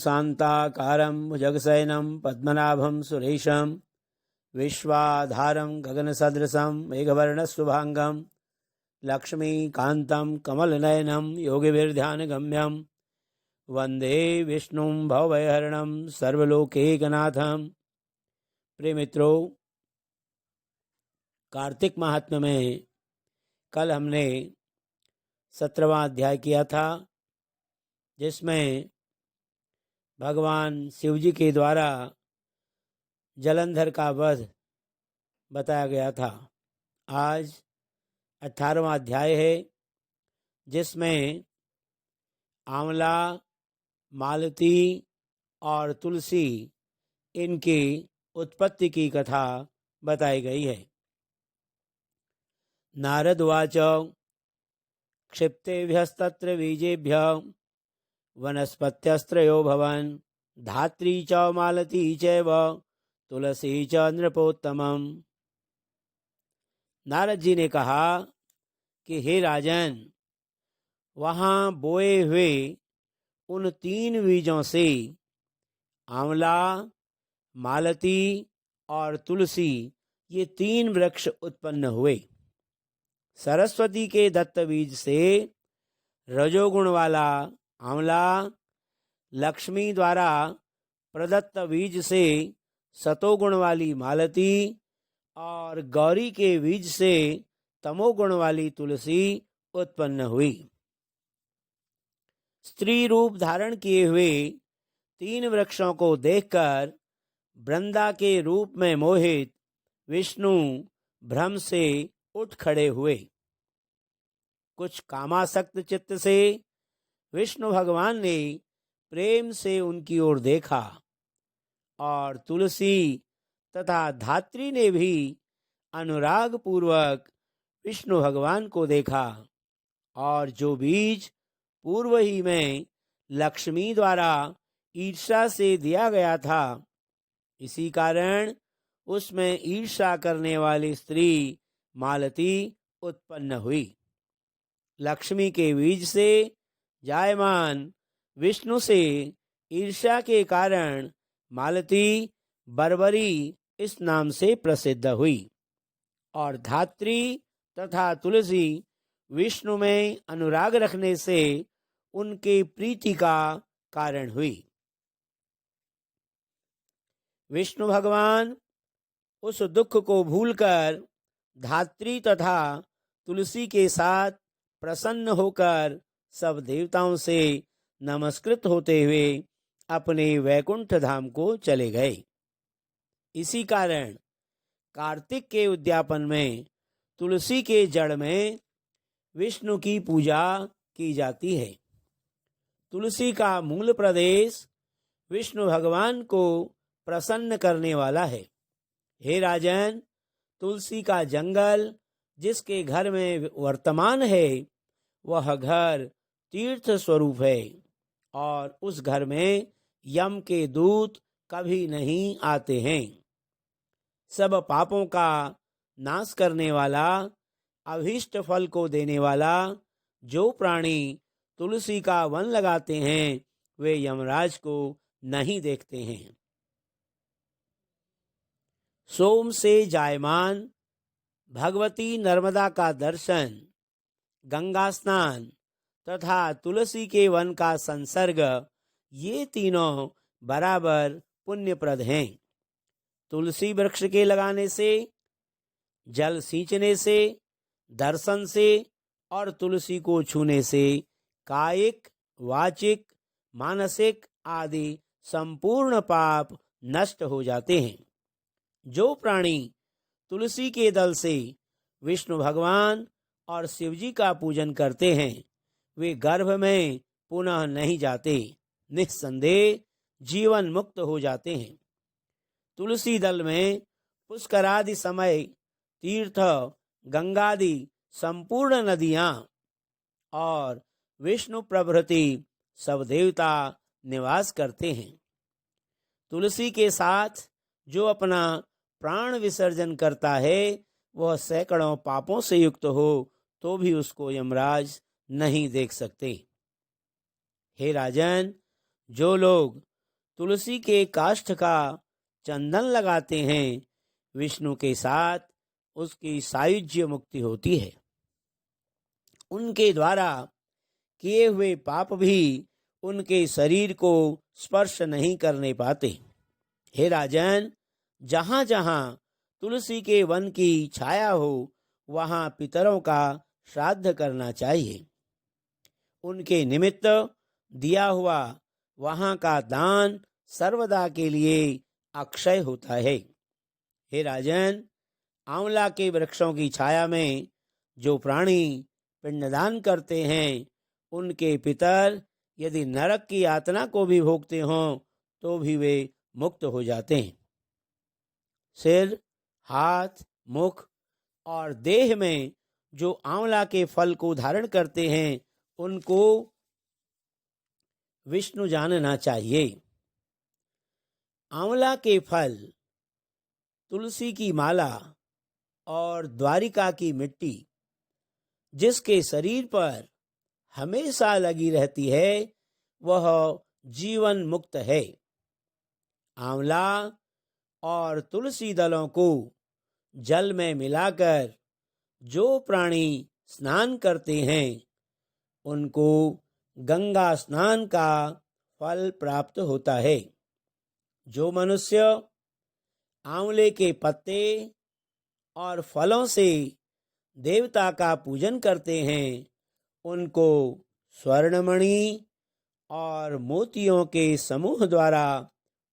शान्ताकारं भुजगशयनं पद्मनाभं सुरेशं विश्वाधारं गगनसदृशं मेघवर्णशुभांगं लक्ष्मीकान्तं कमलनयनं योगिभिर्ध्यानगम्यं वन्दे विष्णुं भवभयहरणं सर्वलोकैकनाथं। प्रिय मित्रों, कार्तिक महात्म्य में कल हमने 17वां अध्याय किया था, जिसमें भगवान शिव जी के द्वारा जलंधर का वध बताया गया था। आज 18वां अध्याय है, जिसमें आंवला, मालती और तुलसी इनकी उत्पत्ति की कथा बताई गई है। नारद उवाच क्षिप्तेभ्यस्तत्र बीजेभ्यः वनस्पत्यस्त्रयो भवन् धात्री च मालती चैव तुलसी च नृपोत्तमम्। नारद जी ने कहा कि हे राजन, वहाँ बोए हुए उन 3 बीजों से आंवला, मालती और तुलसी, ये 3 वृक्ष उत्पन्न हुए। सरस्वती के दत्त बीज से रजोगुण वाला आंवला, लक्ष्मी द्वारा प्रदत्त बीज से सतोगुण वाली मालती और गौरी के बीज से तमोगुण वाली तुलसी उत्पन्न हुई। स्त्री रूप धारण किए हुए 3 वृक्षों को देखकर वृंदा के रूप में मोहित विष्णु भ्रम से उठ खड़े हुए। कुछ कामासक्त चित्त से विष्णु भगवान ने प्रेम से उनकी ओर देखा और तुलसी तथा धात्री ने भी अनुराग पूर्वक विष्णु भगवान को देखा, और जो बीज पूर्व ही में लक्ष्मी द्वारा ईर्ष्या से दिया गया था, इसी कारण उसमें ईर्ष्या करने वाली स्त्री मालती उत्पन्न हुई। लक्ष्मी के बीज से जायमान विष्णु से ईर्ष्या के कारण मालती बर्बरी इस नाम से प्रसिद्ध हुई, और धात्री तथा तुलसी विष्णु में अनुराग रखने से उनके प्रीति का कारण हुई। विष्णु भगवान उस दुख को भूलकर धात्री तथा तुलसी के साथ प्रसन्न होकर सब देवताओं से नमस्कृत होते हुए अपने वैकुंठ धाम को चले गए। इसी कारण कार्तिक के उद्यापन में तुलसी के जड़ में विष्णु की पूजा की जाती है। तुलसी का मूल प्रदेश विष्णु भगवान को प्रसन्न करने वाला है। हे राजन, तुलसी का जंगल जिसके घर में वर्तमान है, वह घर तीर्थ स्वरूप है, और उस घर में यम के दूत कभी नहीं आते हैं। सब पापों का नाश करने वाला, अभीष्ट फल को देने वाला जो प्राणी तुलसी का वन लगाते हैं, वे यमराज को नहीं देखते हैं। सोम से जायमान भगवती नर्मदा का दर्शन, गंगा स्नान तथा तुलसी के वन का संसर्ग, ये तीनों बराबर पुण्यप्रद हैं। तुलसी वृक्ष के लगाने से, जल सींचने से, दर्शन से और तुलसी को छूने से कायिक, वाचिक, मानसिक आदि संपूर्ण पाप नष्ट हो जाते हैं। जो प्राणी तुलसी के दल से विष्णु भगवान और शिवजी का पूजन करते हैं, वे गर्भ में पुनः नहीं जाते, निस्संदेह जीवन मुक्त हो जाते हैं। तुलसी दल में पुष्करादि समय तीर्थ, गंगादि संपूर्ण नदियां और विष्णु प्रभृति सब देवता निवास करते हैं। तुलसी के साथ जो अपना प्राण विसर्जन करता है, वह सैकड़ों पापों से युक्त हो तो भी उसको यमराज नहीं देख सकते। हे राजन, जो लोग तुलसी के काष्ठ का चंदन लगाते हैं, विष्णु के साथ उसकी सायुज्य मुक्ति होती है। उनके द्वारा किए हुए पाप भी उनके शरीर को स्पर्श नहीं करने पाते। हे राजन, जहाँ जहाँ तुलसी के वन की छाया हो, वहाँ पितरों का श्राद्ध करना चाहिए। उनके निमित्त दिया हुआ वहाँ का दान सर्वदा के लिए अक्षय होता है। हे राजन, आंवला के वृक्षों की छाया में जो प्राणी पिंडदान करते हैं, उनके पितर यदि नरक की यातना को भी भोगते हों तो भी वे मुक्त हो जाते हैं। सिर, हाथ, मुख और देह में जो आंवला के फल को धारण करते हैं, उनको विष्णु जानना चाहिए। आंवला के फल, तुलसी की माला और द्वारिका की मिट्टी जिसके शरीर पर हमेशा लगी रहती है, वह जीवन मुक्त है। आंवला और तुलसी दलों को जल में मिलाकर जो प्राणी स्नान करते हैं, उनको गंगा स्नान का फल प्राप्त होता है। जो मनुष्य आंवले के पत्ते और फलों से देवता का पूजन करते हैं, उनको स्वर्णमणि और मोतियों के समूह द्वारा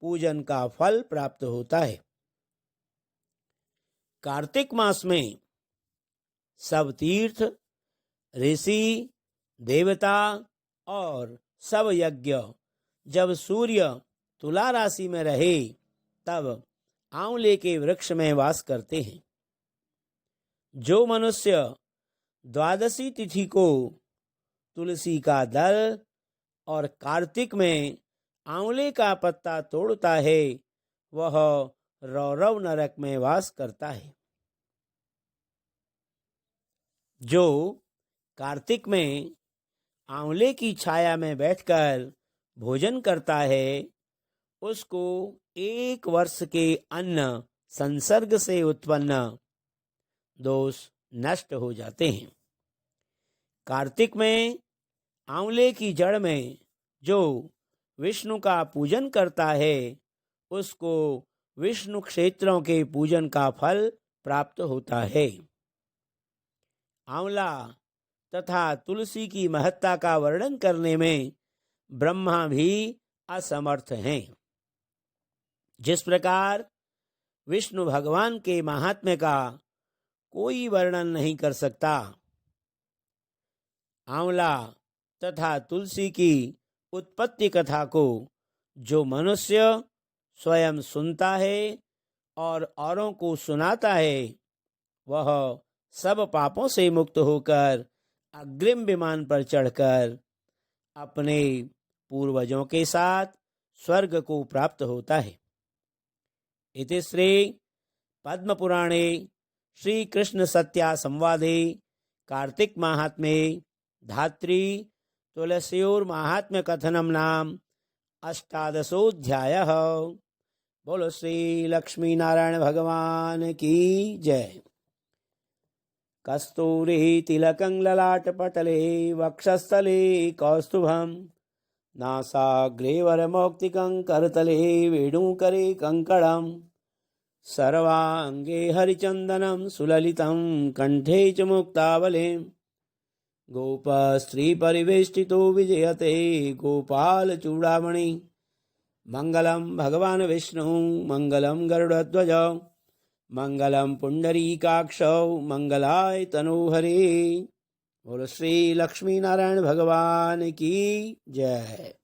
पूजन का फल प्राप्त होता है। कार्तिक मास में सब तीर्थ, ऋषि, देवता और सब यज्ञ जब सूर्य तुला राशि में रहे, तब आंवले के वृक्ष में वास करते हैं। जो मनुष्य द्वादशी तिथि को तुलसी का दल और कार्तिक में आंवले का पत्ता तोड़ता है, वह रौरव नरक में वास करता है। जो कार्तिक में आंवले की छाया में बैठकर भोजन करता है, उसको 1 वर्ष के अन्न संसर्ग से उत्पन्न दोष नष्ट हो जाते हैं। कार्तिक में आंवले की जड़ में जो विष्णु का पूजन करता है, उसको विष्णु क्षेत्रों के पूजन का फल प्राप्त होता है। आंवला तथा तुलसी की महत्ता का वर्णन करने में ब्रह्मा भी असमर्थ हैं। जिस प्रकार विष्णु भगवान के महात्म्य का कोई वर्णन नहीं कर सकता, आंवला तथा तुलसी की उत्पत्ति कथा को जो मनुष्य स्वयं सुनता है और औरों को सुनाता है, वह सब पापों से मुक्त होकर अग्रिम विमान पर चढ़कर अपने पूर्वजों के साथ स्वर्ग को प्राप्त होता है। इति श्री पद्म पुराणे श्री कृष्ण सत्या संवादे कार्तिक महात्म्ये धात्री तुलस्योर महात्म्य कथनम नाम 18वाध्यायः। बोलो श्री लक्ष्मी नारायण भगवान की जय। कस्तूरी तिलकं ललाटपटले वक्षस्थले कौस्तुभं नासाग्रे वरमौक्तिकं करतले वेणुकरे कङ्कणं सर्वांगे हरिचन्दनं सुललितं कंठे च मुक्तावलिं गोपस्त्री परिवेष्टितो विजयते गोपालचूडामणि मंगलम भगवान विष्णु मंगलम गरुड़ध्वज मंगलम पुंडरीकाक्ष मंगलाय तनोहरे। बोलो श्री लक्ष्मी नारायण भगवान की जय।